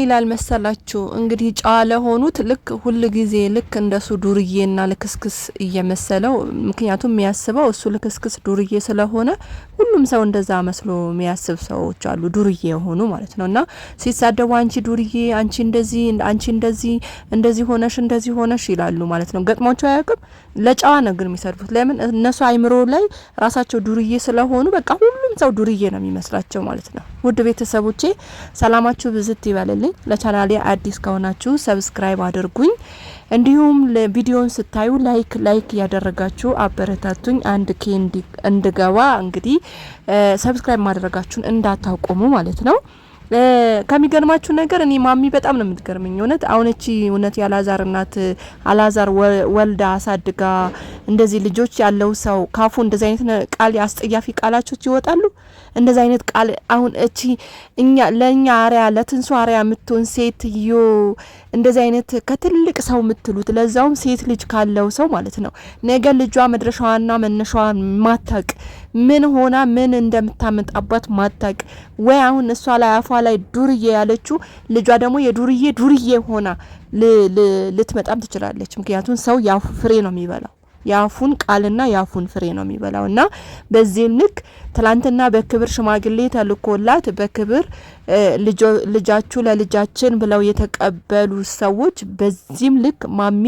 ይላል መሰላችሁ እንግዲህ ጨዋ ለሆኑት ልክ ሁሉ ጊዜ ልክ እንደሱ ዱርዬና ልክስክስ እየመሰለው ምክንያቱም የሚያስበው እሱ ልክስክስ ዱርዬ ስለሆነ ሁሉም ሰው እንደዛ መስሎ የሚያስብ ሰዎች አሉ ዱርዬ የሆኑ ማለት ነውና ሲሳደቡ አንቺ ዱርዬ አንቺ እንደዚህ ሆነሽ ይላሉ ማለት ነው ገጥሞቸው አያውቅም ለጨዋ ነገር የሚሰድቡት ለምን እነሱ አይምሮ ላይ ራሳቸው ዱርዬ ስለሆኑ በቃ ሁሉም ሰው ዱርዬ ነው የሚመስላቸው ማለት ነው ውድ ቤተሰቦቼ ሰላማችሁ ብዝት ይበልልኝ ለቻናሌ አዲስ ከሆናችሁ ሰብስክራይብ አድርጉኝ እንዲሁም ለቪዲዮን ስታዩ ላይክ ያደረጋችሁ አበረታቱኝ አንድ ኬ እንድገባ እንግዲህ ሰብስክራይብ ማድረጋችሁን እንዳታቆሙ ማለት ነው ከሚገርማችሁ ነገር እኔ ማሚ በጣም ነው የምትገርመኝ እውነት ያላዛር እናት አላዛር ወልዳ አሳድጋ እንደዚህ ልጆች ያለው ሰው ካፉ እንደዚህ አይነት ቃል ያስጠያፊ ቃላቾች ይወጣሉ እንደዚህ አይነት ቃል አሁን ለኛ አሪያ ለትንሱ አሪያ ምትሆን ሴትዮ እንደዚህ አይነት ከትልቅ ሰው ምትሉት ለዛውም ሴት ልጅ ካለው ሰው ማለት ነው ነገ ልጇ መድረሻዋና መነሻዋ ማታቅ ምን ሆና ምን እንደምታመጣባት ማታቅ ወይ አሁን እሷ ላይ አፏ ላይ ዱርዬ ያለችው ልጇ ደግሞ የዱርዬ ሆና ልትመጣም ትችላለች ምክንያቱም ሰው ያፉ ፍሬ ነው የሚበላው ያፉን ቃልና ያፉን ፍሬ ነው የሚበላውና በዚህም ልክ ትላንትና በክብር ሽማግሌ ተልኮላት በክብር ልጃችሁ ለልጃችን ብለው የተቀበሉ ሰዎች በዚህም ልክ ማሚ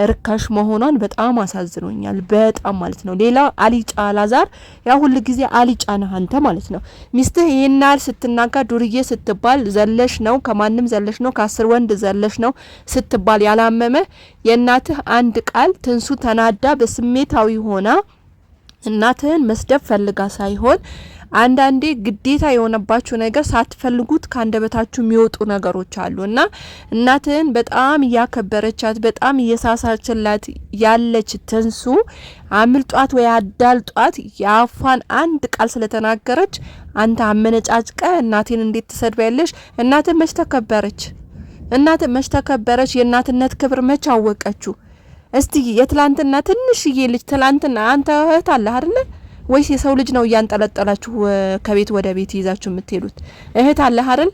ርካሽ መሆኗን በጣም አሳዝኖኛል በጣም ማለት ነው ሌላ አሊጫ አላዛር ያ ሁሉ ጊዜ አሊጫ ነህ አንተ ማለት ነው ሚስትህ ይናል ስትናጋ ዱርዬ ስትባል ዘለሽ ነው ከማንም ዘለሽ ነው ከ10 ወንድ ዘለሽ ነው ስትባል ያላመመ የእናትህ አንድ ቃል ትንሱ ተናዳ በስሜታዊ ሆና እናትህን መስደብ ፈልጋ ሳይሆን አንዳንዴ ግዴታ የሆነባችሁ ነገር ሳትፈልጉት ካንደበታችሁ የሚወጡ ነገሮች አሉና እናትህን በጣም ያከበረቻት በጣም እየሳሳችላት ያለች ትንሱ አምልጧት ወይ አዳልጧት ያፋን አንድ ቃል ስለተናገረች አንተ አመነጫጭቀ እናቴን እንዴት ትሰድባለሽ እናትህ መች ተከበረች የእናትነት ክብር መች አወቀችው እስቲ የትላንትና ትንሽዬ ልጅ ትላንትና አንተ እህት አለ አይደል ወይስ የሰው ልጅ ነው ያንጠለጠላችሁ ከቤት ወደ ቤት ይዛችሁ የምትሄዱት እህት አለ አይደል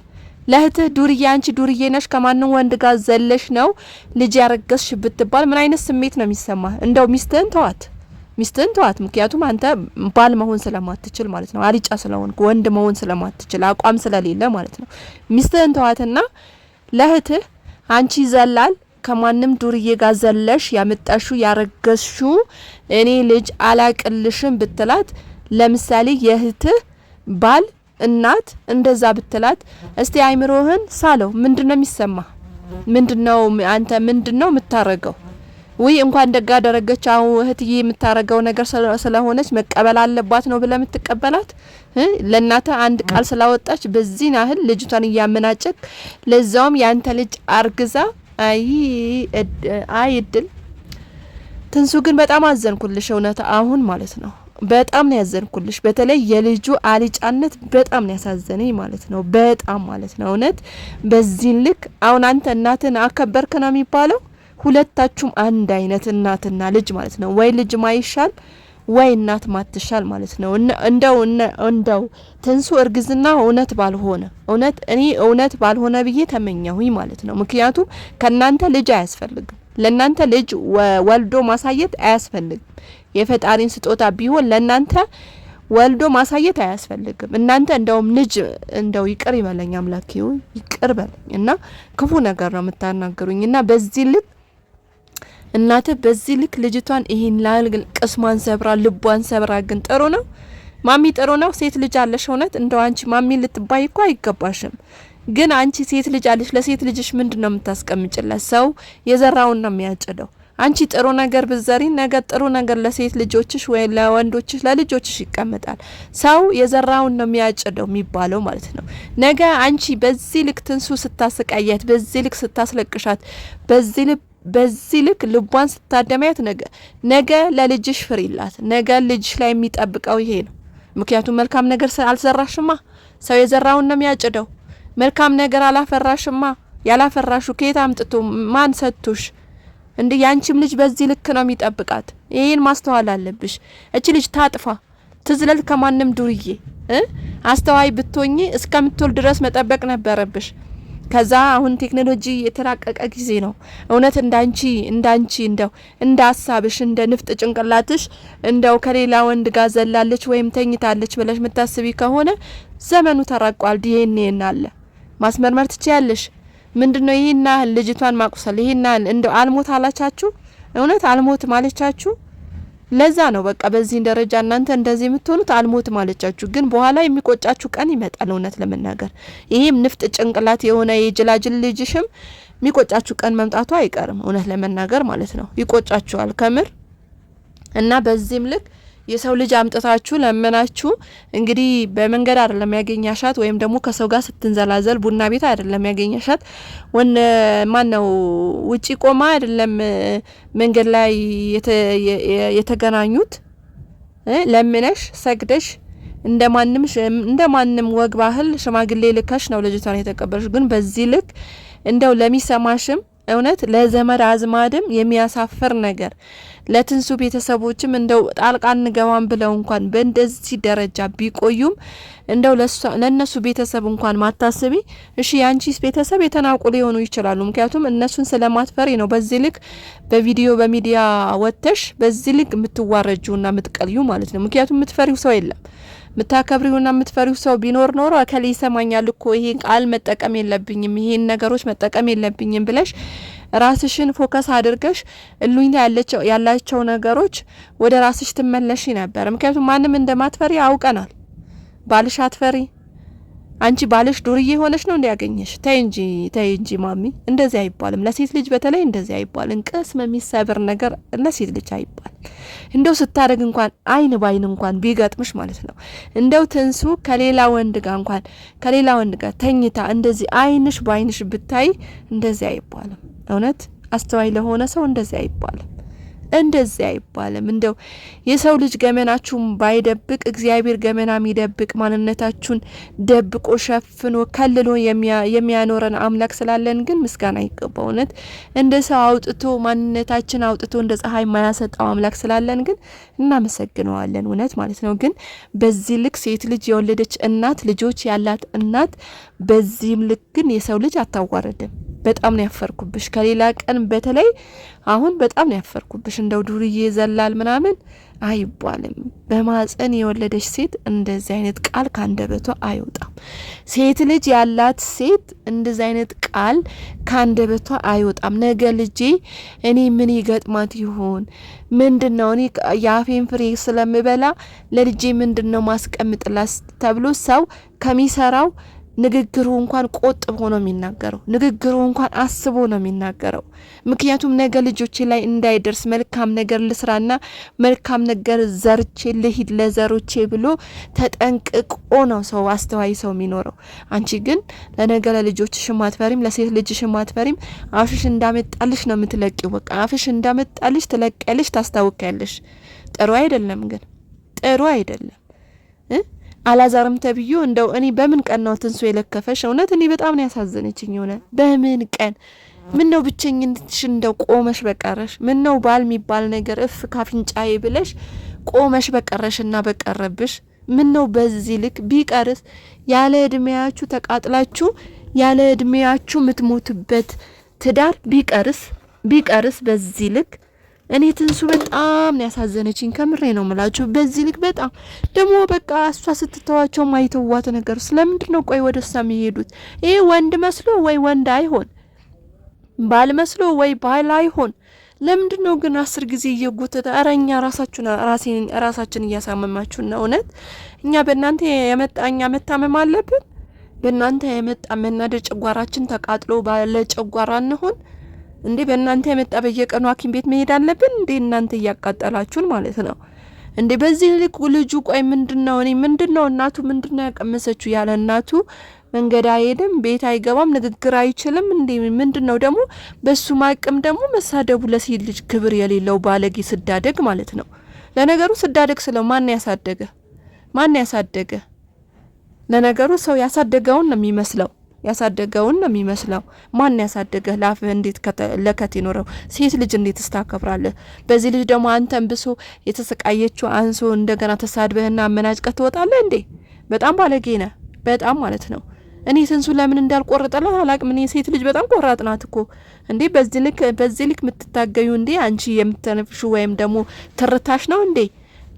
ለእህት ዱርዬ አንቺ ዱርዬ ነሽ ከማንንም ወንድ ጋር ዘለሽ ነው ልጅ ያረገዝሽ ብትባል ምን አይነት ስሜት ነው የሚሰማ እንደው ሚስትህን ተዋት ምክንያቱም አንተ ባል መሆን ስለማትችል ማለት ነው አሪጫ ስለሆንክ ወንድ መሆን ስለማትችል አቋም ስለሌለ ማለት ነው ሚስትህን ተዋትና ለእህት አንቺ ዘላል ከማንም ዱርዬ ጋር ዘለሽ ያመጣሹ ያረገዝሹ እኔ ልጅ አላቅልሽም ብትላት ለምሳሌ የእህት ባል እናት እንደዛ ብትላት እስቲ አይምሮህን ሳለው ምንድነው የሚሰማ ምንድነው አንተ ምንድነው የምታረገው ወይ እንኳን ደጋ ደረገች አሁን እህትዬ የምታረገው ነገር ስለሆነች መቀበል አለባት ነው ብለ የምትቀበላት ለእናተ አንድ ቃል ስላወጣች በዚህ ያህል ልጅቷን ያመናጨቅ ለዛውም ያንተ ልጅ አርግዛ አይ እድል ትንሱ ግን በጣም አዘንኩልሽ እውነት አሁን ማለት ነው በጣም ነው ያዘንኩልሽ በተለይ የልጁ አሊጫነት በጣም ነው ያሳዘነኝ ማለት ነው በጣም ማለት ነው እውነት በዚህ ልክ አሁን አንተ እናትን አከበርክ ነው የሚባለው ሁለታችሁም አንድ አይነት እናትና ልጅ ማለት ነው ወይ ልጅ ማይሻል ወይ እናት ማትሻል ማለት ነው እንደው ትንሱ እርግዝና እውነት ባልሆነ ብዬ ተመኘሁኝ ማለት ነው ምክንያቱም ከናንተ ልጅ አያስፈልግም ለናንተ ልጅ ወልዶ ማሳየት አያስፈልግም የፈጣሪን ስጦታ ቢሆን ለናንተ ወልዶ ማሳየት አያስፈልግም እናንተ እንደውም ልጅ እንደው ይቅር ይበለኝ አምላኬው ይቅር በለኝና ክፉ ነገር ነው የምታናገሩኝና በዚህ ልክ እናተ በዚህ ልክ ልጅቷን ይሄን ቅስሟን ሰብራ ልቧን ሰብራ ግን ጥሩ ነው ማሚ ጥሩ ነው ሴት ልጅ አለሽ እውነት እንደው አንቺ ማሚ ልትባይ እኮ አይገባሽም ግን አንቺ ሴት ልጅ አለሽ ለሴት ልጅሽ ምንድነው የምታስቀምጭለት ሰው የዘራውን ነው የሚያጭደው አንቺ ጥሩ ነገር ብዘሪ ነገር ጥሩ ነገር ለሴት ልጆችሽ ወይ ለወንዶችሽ ለልጆችሽ ይቀመጣል ሰው የዘራውን ነው የሚያጭደው የሚባለው ማለት ነው ነገ አንቺ በዚህ ልክ ትንሱ ስታስቀያት በዚህ ልክ ስታስለቅሻት በዚህ ልክ ልቧን ስታደማያት ነገ ለልጅሽ ፍሪላት ነገ ልጅሽ ላይ የሚጠብቀው ይሄ ነው ምክንያቱም መልካም ነገር አልሰራሽማ ሰው የዘራውን ነው የሚያጭደው መልካም ነገር አላፈራሽማ ያላፈራሹ ከየት አምጥቶ ማን ሰጥቶሽ እንዴ ያንቺም ልጅ በዚህ ልክ ነው የሚጠብቃት ይሄን ማስተዋል አለብሽ እቺ ልጅ ታጥፋ ትዝለል ከማንም ዱርዬ አስተዋይ ብትሆኚ እስከምትወል ድረስ መጠበቅ ነበረብሽ ከዛ አሁን ቴክኖሎጂ የተራቀቀ ጊዜ ነው። እውነት እንዳንቺ እንደው እንደ ሐሳብሽ እንደ ንፍጥ ጭንቅላትሽ እንደው ከሌላ ወንድ ጋር ዘላለች ወይም ተኝታለች ብለሽ መታስቢ ከሆነ ዘመኑ ተራቋል። ዲኤንኤ አለ ማስመርመር ትችያለሽ። ምንድነው ይሄና ልጅቷን ማቁሰል ይሄና እንደው አልሞት አላቻችሁ? እውነት አልሞት ማለቻችሁ? ለዛ ነው በቃ በዚህ ደረጃ እናንተ እንደዚህ የምትሆኑት አልሞት ማለቻችሁ። ግን በኋላ የሚቆጫችሁ ቀን ይመጣል። እውነት ለመናገር ይሄም ንፍጥ ጭንቅላት የሆነ የጅላጅል ልጅሽም የሚቆጫችሁ ቀን መምጣቱ አይቀርም። እውነት ለመናገር ማለት ነው ይቆጫችኋል ከምር። እና በዚህም ልክ የሰው ልጅ አምጥታችሁ ለመናችሁ እንግዲህ በመንገድ አይደለም ያገኛሻት ወይም ደግሞ ከሰው ጋር ስትንዘላዘል ቡና ቤት አይደለም ያገኛሻት ማነው ውጪ ቆማ አይደለም መንገድ ላይ የተገናኙት ለምነሽ ሰግደሽ እንደማንም ወግ ባህል ሽማግሌ ልከሽ ነው ልጅቷን የተቀበልሽ። ግን በዚህ ልክ እንደው ለሚሰማሽም እውነት ለዘመድ አዝማድም የሚያሳፍር ነገር ለትንሱ ቤተሰቦችም እንደው ጣልቃ እንገባም ብለው እንኳን በእንደዚህ ደረጃ ቢቆዩም እንደው ለነሱ ቤተሰብ እንኳን ማታስቢ። እሺ ያንቺስ ቤተሰብ የተናቁ ሊሆኑ ይችላሉ። ምክንያቱም እነሱን ስለማትፈሪ ነው በዚህ ልክ በቪዲዮ በሚዲያ ወጥተሽ በዚህ ልክ የምትዋረጁና የምትቀልዩ ማለት ነው። ምክንያቱም የምትፈሪው ሰው የለም። ምታከብሪውና የምትፈሪው ሰው ቢኖር ኖሮ አከለ ይሰማኛል እኮ ይሄን ቃል መጠቀም የለብኝም ይሄን ነገሮች መጠቀም የለብኝም ብለሽ ራስሽን ፎከስ አድርገሽ እሉኝታ ያላቸው ነገሮች ወደ ራስሽ ትመለሺ ነበር። ምክንያቱም ማንም እንደማትፈሪ አውቀናል። ባልሽ አትፈሪ አንቺ ባልሽ ዱርዬ ሆነሽ ነው እንዲያገኘሽ። ተይ እንጂ ማሚ እንደዚህ አይባልም። ለሴት ልጅ በተለይ እንደዚህ አይባልም። ቅስም የሚሰብር ነገር ለሴት ልጅ አይባል። እንደው ስታረግ እንኳን አይን ባይን እንኳን ቢገጥምሽ ማለት ነው እንደው ትንሱ ከሌላ ወንድ ጋር ተኝታ እንደዚህ አይንሽ ባይንሽ ብታይ እንደዚህ አይባልም። እውነት አስተዋይ ለሆነ ሰው እንደዚህ አይባልም። እንደው የሰው ልጅ ገመናችሁን ባይደብቅ እግዚአብሔር ገመና የሚደብቅ ማንነታችሁን ደብቆ ሸፍኖ ከልሎ የሚያኖረን አምላክ ስላለን ግን ምስጋና ይገባው። እውነት እንደ ሰው አውጥቶ ማንነታችን አውጥቶ እንደ ፀሐይ ማያሰጣው አምላክ ስላለን ግን እናመሰግነዋለን። እውነት ማለት ነው። ግን በዚህ ልክ ሴት ልጅ የወለደች እናት ልጆች ያላት እናት በዚህም ልክ ግን የሰው ልጅ አታዋረድም። በጣም ነው ያፈርኩብሽ። ከሌላ ቀን በተለይ አሁን በጣም ነው ያፈርኩብሽ። እንደው ዱርዬ ዘላል ምናምን አይባልም። በማጸን የወለደች ሴት እንደዚህ አይነት ቃል ካንደበቷ አይወጣም። ሴት ልጅ ያላት ሴት እንደዚህ አይነት ቃል ካንደበቷ አይወጣም። ነገ ልጄ እኔ ምን ይገጥማት ይሆን? ምንድነው እኔ ያፌን ፍሬ ስለምበላ ለልጄ ምንድነው ማስቀምጥላስ ተብሎ ሰው ከሚሰራው ንግግሩ እንኳን ቆጥቦ ነው የሚናገረው። ንግግሩ እንኳን አስቦ ነው የሚናገረው። ምክንያቱም ነገ ልጆቼ ላይ እንዳይደርስ መልካም ነገር ልስራና መልካም ነገር ዘርቼ ልሂድ ለዘሮቼ ብሎ ተጠንቅቆ ነው ሰው አስተዋይ ሰው የሚኖረው። አንቺ ግን ለነገ ለልጆችሽ ማትፈሪም፣ ለሴት ልጅሽ ማትፈሪም። አፍሽ እንዳመጣልሽ ነው የምትለቂው። በቃ አፍሽ እንዳመጣልሽ ትለቂያለሽ፣ ታስታውቂያለሽ። ጥሩ አይደለም፣ ግን ጥሩ አይደለም። አላዛርም ተብዩ እንደው እኔ በምን ቀን ነው ትንሱ የለከፈሽ? እውነት እኔ በጣም ነው ያሳዘነችኝ። ሆነ በምን ቀን ምን ነው ብቸኝነትሽ እንደው ቆመሽ በቀረሽ? ምን ነው ባል የሚባል ነገር እፍ ካፍንጫዬ ብለሽ ቆመሽ በቀረሽና በቀረብሽ? ምን ነው በዚህ ልክ ቢቀርስ ያለ እድሜያችሁ ተቃጥላችሁ ያለ እድሜያችሁ ምትሞቱበት ትዳር ቢቀርስ በዚህ ልክ እኔ ትንሱ በጣም ነው ያሳዘነችኝ። ከምሬ ነው ምላችሁ። በዚህ ልክ በጣም ደግሞ በቃ እሷ ስትተዋቸው ማይተዋት ነገር ስለምንድን ነው? ቆይ ወደሷ የሚሄዱት ይሄ ወንድ መስሎ ወይ ወንድ አይሆን፣ ባል መስሎ ወይ ባል አይሆን። ለምንድን ነው ግን 10 ጊዜ እየጎተተ? አረኛ ራሳችን እያሳመማችሁ ነው። እውነት እኛ በእናንተ የመጣኛ መታመም አለብን። በእናንተ የመጣ መናደድ ጨጓራችን ተቃጥሎ ባለ ጨጓራ እንሆን እንዴ? በእናንተ የመጣ በየቀኑ ሐኪም ቤት መሄድ አለብን እንዴ? እናንተ እያቃጠላችሁን ማለት ነው እንዴ? በዚህ ልክ ልጁ ቆይ ምንድነው እናቱ ምንድነው ያቀመሰችው? ያለ እናቱ መንገድ አይሄድም፣ ቤት አይገባም፣ ንግግር አይችልም እንዴ? ምንድነው ደግሞ በሱ ማቅም ደግሞ መሳደቡ ለሴት ልጅ ክብር የሌለው ባለጌ ስዳደግ ማለት ነው። ለነገሩ ስዳደግ ስለው ማን ያሳደገ? ለነገሩ ሰው ያሳደገውን ነው የሚመስለው። ማን ያሳደገ? ላፍ እንዴት ለከት ይኖረው? ሴት ልጅ እንዴት ስታከብራለህ? በዚህ ልጅ ደግሞ አንተን ብሶ የተሰቃየችው አንሶ እንደገና ተሳድበህና አመናጭቀህ ትወጣለህ እንዴ? በጣም ባለጌ ነህ፣ በጣም ማለት ነው። እኔ ትንሱ ለምን እንዳልቆረጠላት አላቅም። እኔ ሴት ልጅ በጣም ቆራጥ ናት እኮ እንዴ! በዚህ ልክ የምትታገዩ እንዴ? አንቺ የምትነፍሹ ወይም ደግሞ ትርታሽ ነው እንዴ?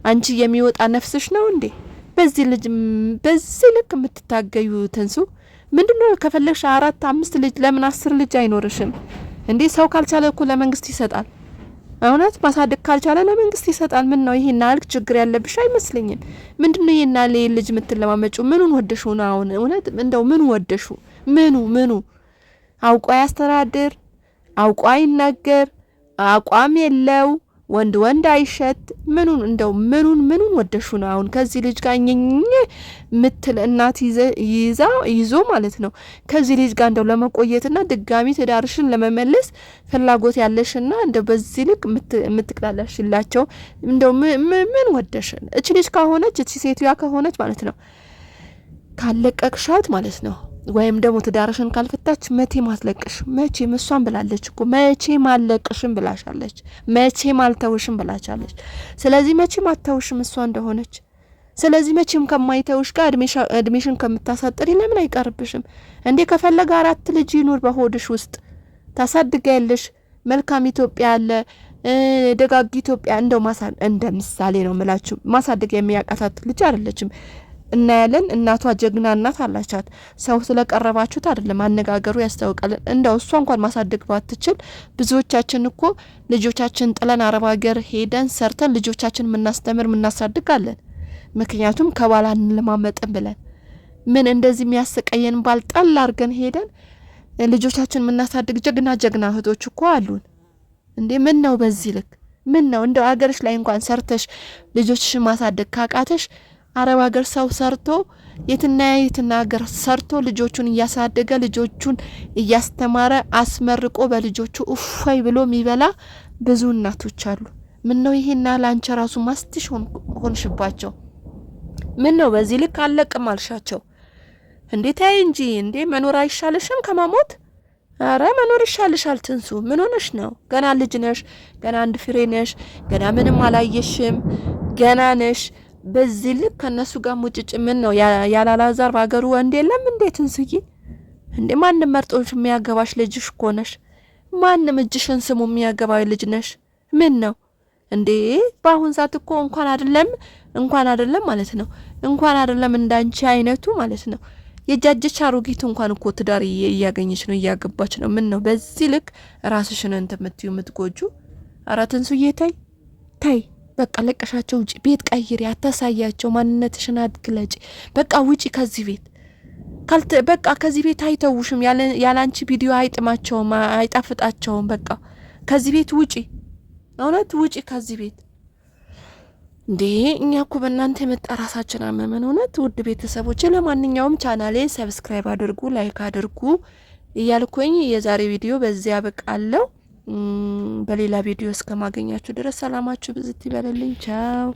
አንቺ የሚወጣ ነፍስሽ ነው እንዴ? በዚህ ልክ የምትታገዩ ትንሱ ምንድነው? ከፈለግሽ 4 5 ልጅ ለምን 10 ልጅ አይኖርሽም እንዴ? ሰው ካልቻለ እኮ ለመንግስት ይሰጣል። እውነት ማሳደግ ካልቻለ ለመንግስት ይሰጣል። ምን ነው ይሄን አልክ ችግር ያለብሽ አይመስልኝም። ምንድነው ይሄን አለ ልጅ ምትለማመጩ? ምኑን ወደሹ ነው አሁን? እውነት እንደው ምኑ ወደሹ? ምኑ አውቆ ያስተዳድር፣ አውቆ አይናገር፣ አቋም የለው፣ ወንድ አይሸት። ምኑን ወደሹ ነው አሁን? ከዚህ ልጅ ጋር ምትል እናት ይዞ ማለት ነው። ከዚህ ልጅ ጋር እንደው ለመቆየትና ድጋሚ ትዳርሽን ለመመለስ ፍላጎት ያለሽና እንደው በዚህ ልክ ምትቅላላሽላቸው እንደው ምን ወደሽ? እቺ ልጅ ከሆነች እቺ ሴትያ ከሆነች ማለት ነው ካለቀቅሻት ማለት ነው ወይም ደግሞ ትዳርሽን ካልፈታች መቼም አትለቅሽ። መቼም እሷን ብላለች እኮ መቼም አለቅሽም ብላሻለች። መቼም አልተውሽም ብላቻለች። ስለዚህ መቼም አትተውሽም እሷ እንደሆነች። ስለዚህ መቼም ከማይተውሽ ጋር እድሜሽን ከምታሳጥሪ ለምን አይቀርብሽም እንዴ? ከፈለገ 4 ልጅ ይኑር በሆድሽ ውስጥ ታሳድጋለሽ። መልካም ኢትዮጵያ አለ፣ ደጋግ ኢትዮጵያ እንደው እንደ ምሳሌ ነው የምላችሁ። ማሳደግ የሚያቃታት ልጅ አይደለችም። እናያለን። እናቷ ጀግና እናት አላቻት። ሰው ስለቀረባችሁት አይደለም አነጋገሩ ያስታውቃል። እንደው እሷ እንኳን ማሳደግ ባትችል ብዙዎቻችን እኮ ልጆቻችን ጥለን አረብ ሀገር ሄደን ሰርተን ልጆቻችን ምናሳድጋለን። ምክንያቱም ከባላን ለማመጥን ብለን ምን እንደዚህ የሚያሰቀየን ባልጣል አርገን ሄደን ልጆቻችን ምናሳድግ ጀግና እህቶች እኮ አሉን እንዴ! ምን ነው በዚህ ልክ ምን ነው? እንደው ሀገርሽ ላይ እንኳን ሰርተሽ ልጆችሽን ማሳደግ ካቃተሽ አረብ ሀገር ሰው ሰርቶ የትና ሀገር ሰርቶ ልጆቹን እያሳደገ ልጆቹን እያስተማረ አስመርቆ በልጆቹ ኡፋይ ብሎ የሚበላ ብዙ እናቶች አሉ። ምን ነው ይሄና ላንቺ ራሱ ማስትሽ ሆንሽባቸው? ምን ነው በዚህ ልክ አለቅም አልሻቸው እንዴ? ታይ እንጂ እንዴ! መኖር አይሻልሽም ከማሞት? አረ መኖር ይሻልሻል ትንሱ። ምን ሆነሽ ነው? ገና ልጅ ነሽ፣ ገና አንድ ፍሬ ነሽ፣ ገና ምንም አላየሽም፣ ገና ነሽ። በዚህ ልክ ከነሱ ጋር ሙጭጭ ምን ነው? ያላላዛር ባገሩ ወንድ የለም እንዴ ትንሱዬ? እንዴ ማንም መርጦሽ የሚያገባሽ ልጅሽ እኮ ነሽ። ማንም እጅሽን ስሙ የሚያገባው ልጅ ነሽ። ምን ነው እንዴ? በአሁን ሰዓት እኮ እንኳን አይደለም ማለት ነው እንኳን አይደለም እንዳንቺ አይነቱ ማለት ነው የጃጀች አሮጊት እንኳን እኮ ትዳር እያገኘች ነው እያገባች ነው። ምን ነው በዚህ ልክ ራስሽን የምትጎጁ? ኧረ ትንሱዬ ታይ በቃ ለቀሻቸው ውጪ። ቤት ቀይሪ፣ አታሳያቸው፣ ማንነትሽን አትግለጪ። በቃ ውጪ ከዚህ ቤት። በቃ ከዚህ ቤት አይተውሽም። ያላንቺ ቪዲዮ አይጥማቸውም፣ አይጣፍጣቸውም። በቃ ከዚህ ቤት ውጪ፣ እውነት ውጪ ከዚህ ቤት። እንዴ እኛ እኮ በእናንተ የመጣ ራሳችን አመመን። እውነት ውድ ቤተሰቦች፣ ለማንኛውም ቻናሌን ሰብስክራይብ አድርጉ፣ ላይክ አድርጉ እያልኩኝ የዛሬ ቪዲዮ በዚያ በቃለው። በሌላ ቪዲዮ እስከማገኛችሁ ድረስ ሰላማችሁ ብዝት ይበልልኝ። ቻው።